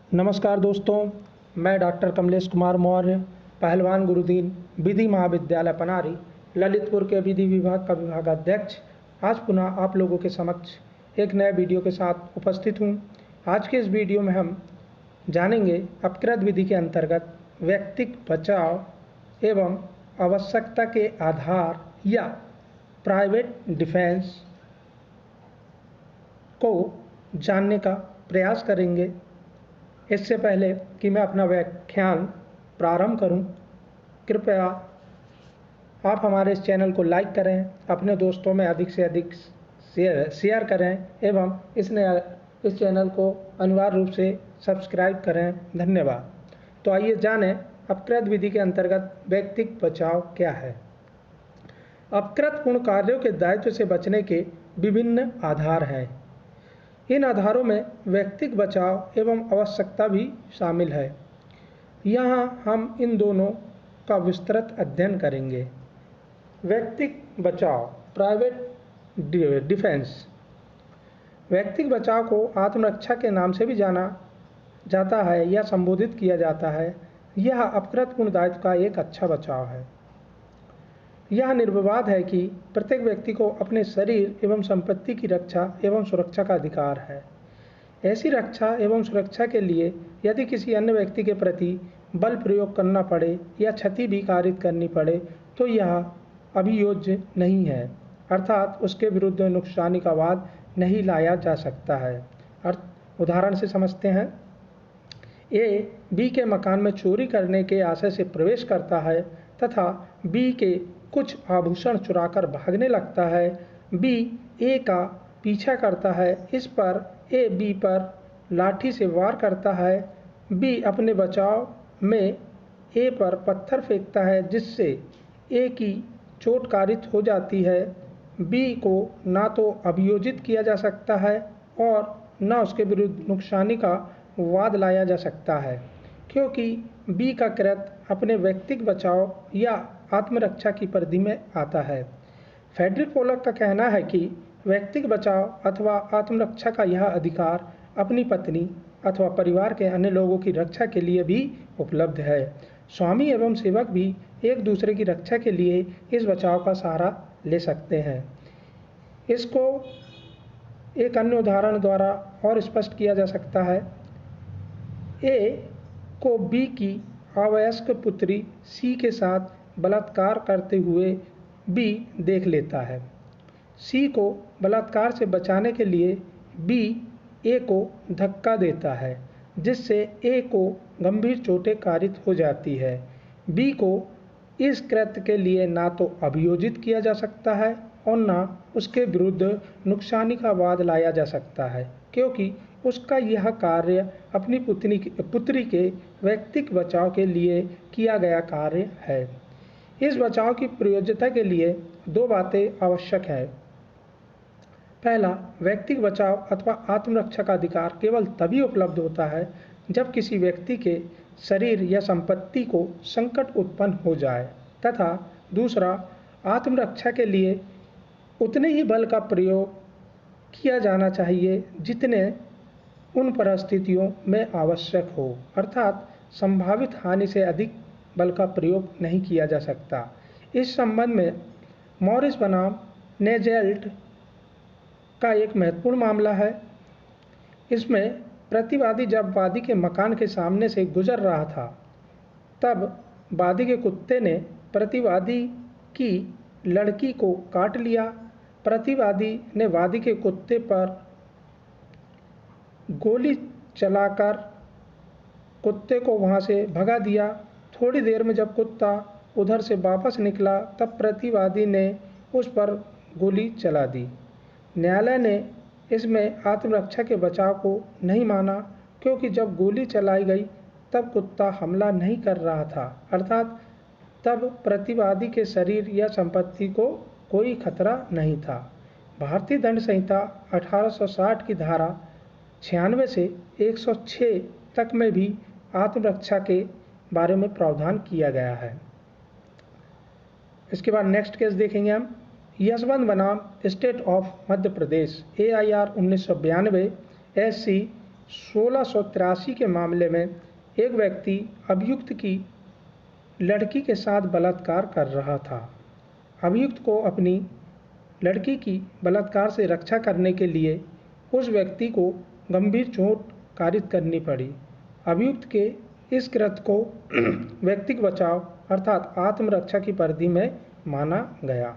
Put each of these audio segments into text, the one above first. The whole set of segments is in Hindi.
नमस्कार दोस्तों, मैं डॉक्टर कमलेश कुमार मौर्य, पहलवान गुरुदीन विधि महाविद्यालय पनारी ललितपुर के विधि विभाग का विभागाध्यक्ष आज पुनः आप लोगों के समक्ष एक नए वीडियो के साथ उपस्थित हूँ। आज के इस वीडियो में हम जानेंगे अपकृत विधि के अंतर्गत व्यक्तिगत बचाव एवं आवश्यकता के आधार या प्राइवेट डिफेंस को जानने का प्रयास करेंगे। इससे पहले कि मैं अपना व्याख्यान प्रारंभ करूं, कृपया आप हमारे इस चैनल को लाइक करें, अपने दोस्तों में अधिक से अधिक शेयर करें एवं इस चैनल को अनिवार्य रूप से सब्सक्राइब करें। धन्यवाद। तो आइए जानें अपकृत विधि के अंतर्गत व्यक्तिगत बचाव क्या है। अपकृत पूर्ण कार्यों के दायित्व से बचने के विभिन्न आधार हैं। इन आधारों में व्यक्तिगत बचाव एवं आवश्यकता भी शामिल है। यहाँ हम इन दोनों का विस्तृत अध्ययन करेंगे। व्यक्तिगत बचाव प्राइवेट डिफेंस। व्यक्तिगत बचाव को आत्मरक्षा के नाम से भी जाना जाता है या संबोधित किया जाता है। यह अपकृत पूर्ण दायित्व का एक अच्छा बचाव है। यह निर्विवाद है कि प्रत्येक व्यक्ति को अपने शरीर एवं संपत्ति की रक्षा एवं सुरक्षा का अधिकार है। ऐसी रक्षा एवं सुरक्षा के लिए यदि किसी अन्य व्यक्ति के प्रति बल प्रयोग करना पड़े या क्षति भी कारित करनी पड़े तो यह अभियोज्य नहीं है, अर्थात उसके विरुद्ध नुकसानी का वाद नहीं लाया जा सकता है। उदाहरण से समझते हैं। ए बी के मकान में चोरी करने के आशय से प्रवेश करता है तथा बी के कुछ आभूषण चुराकर भागने लगता है। बी ए का पीछा करता है। इस पर ए बी पर लाठी से वार करता है। बी अपने बचाव में ए पर पत्थर फेंकता है जिससे ए की चोट कारित हो जाती है। बी को ना तो अभियोजित किया जा सकता है और न उसके विरुद्ध नुकसानी का वाद लाया जा सकता है, क्योंकि बी का कृत्य अपने व्यक्तिगत बचाव या आत्मरक्षा की परिधि में आता है। फ्रेडरिक पोलक का कहना है कि व्यक्तिगत बचाव अथवा आत्मरक्षा का यह अधिकार अपनी पत्नी अथवा परिवार के अन्य लोगों की रक्षा के लिए भी उपलब्ध है। स्वामी एवं सेवक भी एक दूसरे की रक्षा के लिए इस बचाव का सहारा ले सकते हैं। इसको एक अन्य उदाहरण द्वारा और स्पष्ट किया जा सकता है। ए को बी की अवयस्क पुत्री सी के साथ बलात्कार करते हुए बी देख लेता है। सी को बलात्कार से बचाने के लिए बी ए को धक्का देता है जिससे ए को गंभीर चोटें कारित हो जाती है। बी को इस कृत्य के लिए ना तो अभियोजित किया जा सकता है और ना उसके विरुद्ध नुकसानी का वाद लाया जा सकता है, क्योंकि उसका यह कार्य अपनी पुत्री के व्यक्तिगत बचाव के लिए किया गया कार्य है। इस बचाव की प्रयोज्यता के लिए दो बातें आवश्यक है। पहला, व्यक्तिगत बचाव अथवा आत्मरक्षा का अधिकार केवल तभी उपलब्ध होता है जब किसी व्यक्ति के शरीर या संपत्ति को संकट उत्पन्न हो जाए, तथा दूसरा, आत्मरक्षा के लिए उतने ही बल का प्रयोग किया जाना चाहिए जितने उन परिस्थितियों में आवश्यक हो, अर्थात संभावित हानि से अधिक बल का प्रयोग नहीं किया जा सकता। इस संबंध में मॉरिस बनाम नेजेल्ट का एक महत्वपूर्ण मामला है। इसमें प्रतिवादी जब वादी के मकान के सामने से गुजर रहा था तब वादी के कुत्ते ने प्रतिवादी की लड़की को काट लिया। प्रतिवादी ने वादी के कुत्ते पर गोली चलाकर कुत्ते को वहां से भगा दिया। थोड़ी देर में जब कुत्ता उधर से वापस निकला तब प्रतिवादी ने उस पर गोली चला दी। न्यायालय ने इसमें आत्मरक्षा के बचाव को नहीं माना, क्योंकि जब गोली चलाई गई तब कुत्ता हमला नहीं कर रहा था, अर्थात तब प्रतिवादी के शरीर या संपत्ति को कोई खतरा नहीं था। भारतीय दंड संहिता 1860 की धारा 96 से 106 तक में भी आत्मरक्षा के बारे में प्रावधान किया गया है। इसके बाद नेक्स्ट केस देखेंगे हम। यशवंत बनाम state of Madhya Pradesh AIR 1992 SC 1683 के मामले में एक व्यक्ति अभियुक्त की लड़की के साथ बलात्कार कर रहा था। अभियुक्त को अपनी लड़की की बलात्कार से रक्षा करने के लिए उस व्यक्ति को गंभीर चोट कारित करनी पड़ी। अभियुक्त के इस कृत्य को व्यक्तिगत बचाव अर्थात आत्मरक्षा की परिधि में माना गया।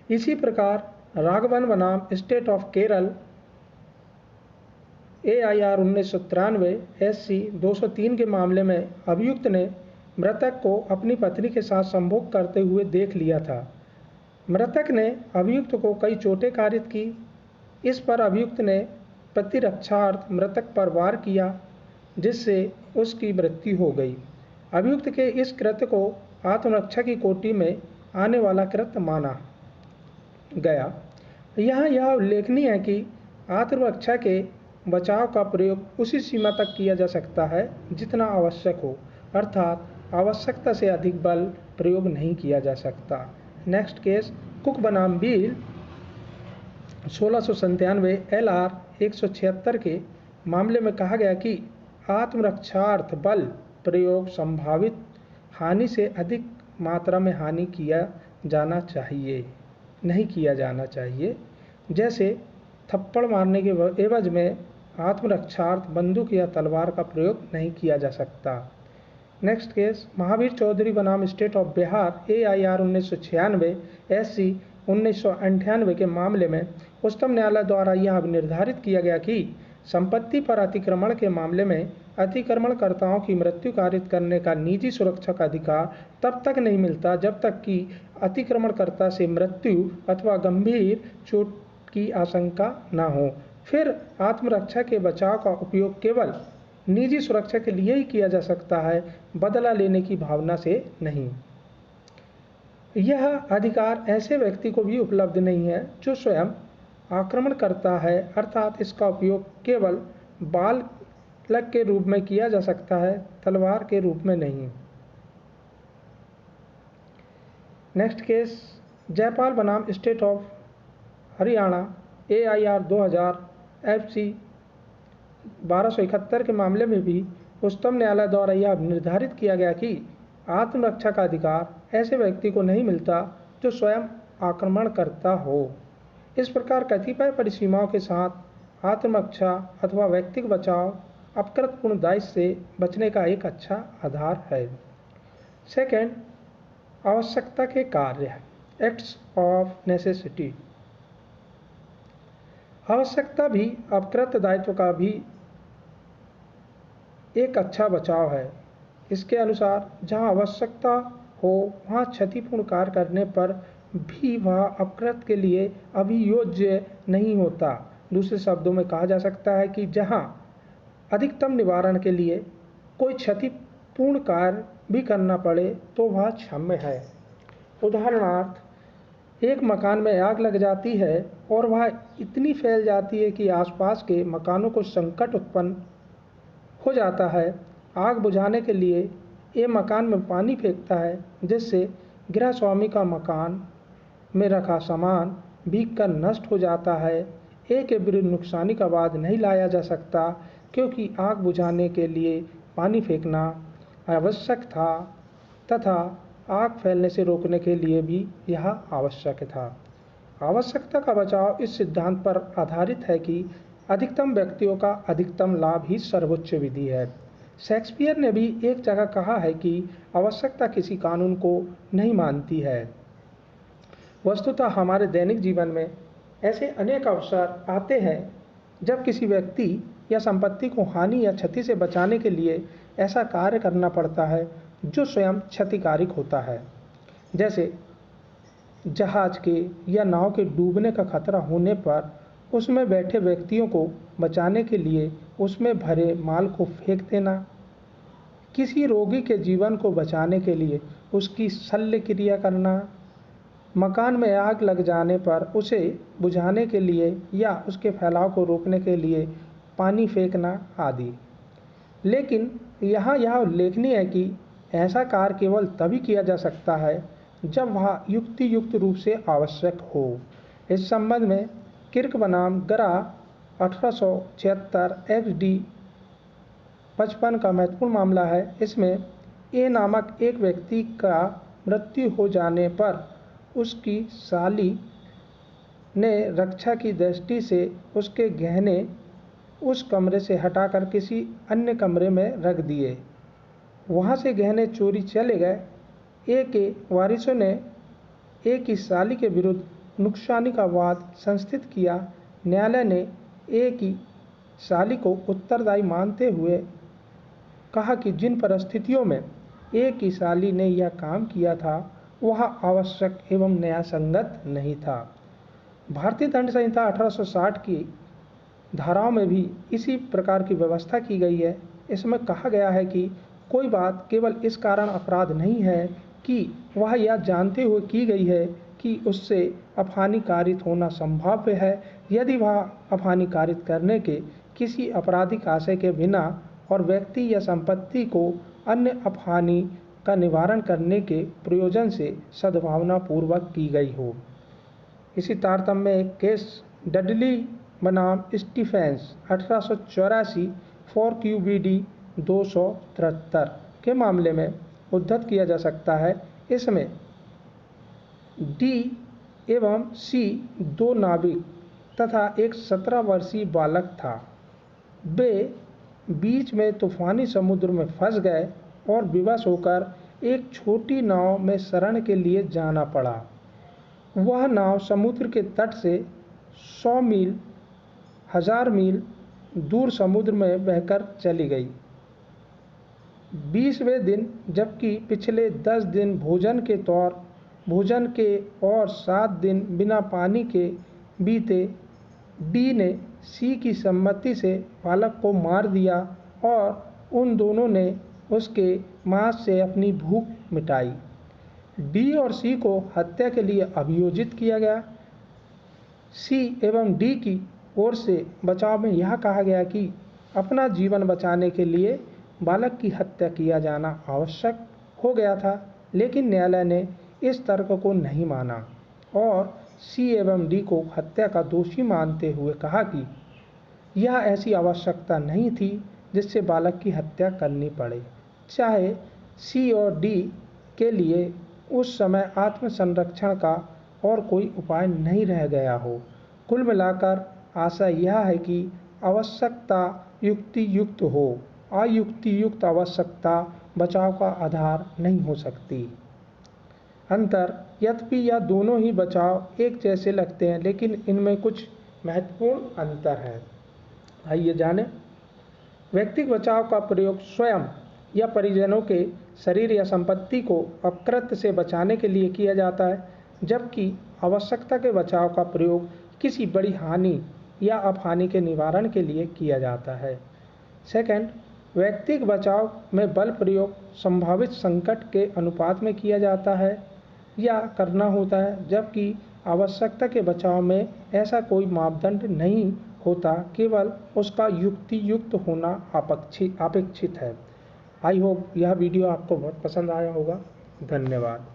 इसी प्रकार राघवन बनाम state of Kerala AIR 1993 SC 203 के मामले में अभियुक्त ने मृतक को अपनी पत्नी के साथ संभोग करते हुए देख लिया था। मृतक ने अभियुक्त को कई चोटें कारित की। इस पर अभियुक्त ने प्रतिरक्षार्थ मृतक पर वार किया, जिससे उसकी मृत्यु हो गई। अभियुक्त के इस कृत्य को आत्मरक्षा की कोटि में आने वाला कृत्य माना गया। यहाँ यह उल्लेखनीय है कि आत्मरक्षा के बचाव का प्रयोग उसी सीमा तक किया जा सकता है जितना आवश्यक हो, अर्थात आवश्यकता से अधिक बल प्रयोग नहीं किया जा सकता। नेक्स्ट केस कुक बनाम बिल 1697 LR 176 के मामले में कहा गया कि आत्मरक्षार्थ बल प्रयोग संभावित हानि से अधिक मात्रा में हानि नहीं किया जाना चाहिए। जैसे थप्पड़ मारने के एवज में आत्मरक्षार्थ बंदूक या तलवार का प्रयोग नहीं किया जा सकता। नेक्स्ट केस महावीर चौधरी बनाम state of Bihar AIR 1996 SC 1998 के मामले में उच्चतम न्यायालय द्वारा यह निर्धारित किया गया कि संपत्ति पर अतिक्रमण के मामले में अतिक्रमणकर्ताओं की मृत्यु कारित करने का निजी सुरक्षा का अधिकार तब तक नहीं मिलता जब तक कि अतिक्रमणकर्ता से मृत्यु अथवा गंभीर चोट की आशंका न हो। फिर आत्मरक्षा के बचाव का उपयोग केवल निजी सुरक्षा के लिए ही किया जा सकता है, बदला लेने की भावना से नहीं। यह अधिकार ऐसे व्यक्ति को भी उपलब्ध नहीं है जो स्वयं आक्रमण करता है, अर्थात इसका उपयोग केवल बालक के रूप में किया जा सकता है, तलवार के रूप में नहीं। नेक्स्ट केस जयपाल बनाम state of Haryana AIR 2000 FC 1271 के मामले में भी उच्चतम न्यायालय द्वारा यह निर्धारित किया गया कि आत्मरक्षा का अधिकार ऐसे व्यक्ति को नहीं मिलता जो स्वयं आक्रमण करता हो। इस प्रकार कतिपय परिसीमाओं के साथ आत्मरक्षा अथवा व्यक्तिगत बचाव अपकृतपूर्ण दायित्व से बचने का एक अच्छा आधार है। सेकेंड, आवश्यकता के कार्य एक्ट्स ऑफ नेसेसिटी। आवश्यकता भी अपकृत दायित्व का भी एक अच्छा बचाव है। इसके अनुसार जहां आवश्यकता हो वहां क्षतिपूर्ण कार्य करने पर भी वह अपकृत के लिए अभियोज्य नहीं होता। दूसरे शब्दों में कहा जा सकता है कि जहां अधिकतम निवारण के लिए कोई क्षतिपूर्ण कार्य भी करना पड़े तो वह क्षम्य है। उदाहरणार्थ, एक मकान में आग लग जाती है और वह इतनी फैल जाती है कि आसपास के मकानों को संकट उत्पन्न हो जाता है। आग बुझाने के लिए ये मकान में पानी फेंकता है, जिससे गृहस्वामी का मकान में रखा सामान भीग कर नष्ट हो जाता है। एक के विरुद्ध नुकसानी का वाद नहीं लाया जा सकता क्योंकि आग बुझाने के लिए पानी फेंकना आवश्यक था तथा आग फैलने से रोकने के लिए भी यह आवश्यक था। आवश्यकता का बचाव इस सिद्धांत पर आधारित है कि अधिकतम व्यक्तियों का अधिकतम लाभ ही सर्वोच्च विधि है। शेक्सपियर ने भी एक जगह कहा है कि आवश्यकता किसी कानून को नहीं मानती है। वस्तुतः हमारे दैनिक जीवन में ऐसे अनेक अवसर आते हैं जब किसी व्यक्ति या संपत्ति को हानि या क्षति से बचाने के लिए ऐसा कार्य करना पड़ता है जो स्वयं क्षतिकारक होता है। जैसे जहाज के या नाव के डूबने का खतरा होने पर उसमें बैठे व्यक्तियों को बचाने के लिए उसमें भरे माल को फेंक देना, किसी रोगी के जीवन को बचाने के लिए उसकी शल्य क्रिया करना, मकान में आग लग जाने पर उसे बुझाने के लिए या उसके फैलाव को रोकने के लिए पानी फेंकना आदि। लेकिन यहाँ यह उल्लेखनीय है कि ऐसा कार्य केवल तभी किया जा सकता है जब वह युक्ति युक्त रूप से आवश्यक हो। इस संबंध में किर्क बनाम गरा 1876 XD 55 का महत्वपूर्ण मामला है। इसमें ए नामक एक व्यक्ति का मृत्यु हो जाने पर उसकी साली ने रक्षा की दृष्टि से उसके गहने उस कमरे से हटाकर किसी अन्य कमरे में रख दिए। वहाँ से गहने चोरी चले गए। ए के वारिसों ने ए की साली के विरुद्ध नुकसानी का वाद संस्थित किया। न्यायालय ने ए की साली को उत्तरदायी मानते हुए कहा कि जिन परिस्थितियों में ए की साली ने यह काम किया था वह आवश्यक एवं न्यायसंगत नहीं था। भारतीय दंड संहिता 1860 की धाराओं में भी इसी प्रकार की व्यवस्था की गई है। इसमें कहा गया है कि कोई बात केवल इस कारण अपराध नहीं है कि वह यह जानते हुए की गई है कि उससे अपहानि कारित होना संभाव्य है। यदि वह अपहानि कारित करने के किसी आपराधिक आशय के बिना और व्यक्ति या संपत्ति को अन्य अपहानि का निवारण करने के प्रयोजन से सद्भावनापूर्वक की गई हो। इसी तारतम्य में एक केस डडली बनाम स्टीफेंस 1884 4 QBD 273 के मामले में उद्धत किया जा सकता है। इसमें डी एवं सी दो नाविक तथा एक 17 वर्षीय बालक था। वे बीच में तूफानी समुद्र में फंस गए और विवश होकर एक छोटी नाव में शरण के लिए जाना पड़ा। वह नाव समुद्र के तट से 100 मील 1000 मील दूर समुद्र में बहकर चली गई। 20वें दिन जबकि पिछले 10 दिन भोजन के और 7 दिन बिना पानी के बीते, डी ने सी की सम्मति से बालक को मार दिया और उन दोनों ने उसके मांस से अपनी भूख मिटाई। डी और सी को हत्या के लिए अभियोजित किया गया। सी एवं डी की ओर से बचाव में यह कहा गया कि अपना जीवन बचाने के लिए बालक की हत्या किया जाना आवश्यक हो गया था, लेकिन न्यायालय ने इस तर्क को नहीं माना और सी एवं डी को हत्या का दोषी मानते हुए कहा कि यह ऐसी आवश्यकता नहीं थी जिससे बालक की हत्या करनी पड़े, चाहे सी और डी के लिए उस समय आत्मसंरक्षण का और कोई उपाय नहीं रह गया हो। कुल मिलाकर आशय यह है कि आवश्यकता युक्ति युक्त हो, अयुक्ति युक्त आवश्यकता बचाव का आधार नहीं हो सकती। अंतर, यद्यपि यह दोनों ही बचाव एक जैसे लगते हैं, लेकिन इनमें कुछ महत्वपूर्ण अंतर है। आइए जानें। व्यक्तिगत बचाव का प्रयोग स्वयं या परिजनों के शरीर या संपत्ति को अपकृत्य से बचाने के लिए किया जाता है, जबकि आवश्यकता के बचाव का प्रयोग किसी बड़ी हानि या अपहानि के निवारण के लिए किया जाता है। सेकंड, व्यक्तिगत बचाव में बल प्रयोग संभावित संकट के अनुपात में किया जाता है या करना होता है, जबकि आवश्यकता के बचाव में ऐसा कोई मापदंड नहीं होता, केवल उसका युक्ति युक्त होना अपेक्षित है। आई होप यह वीडियो आपको बहुत पसंद आया होगा। धन्यवाद।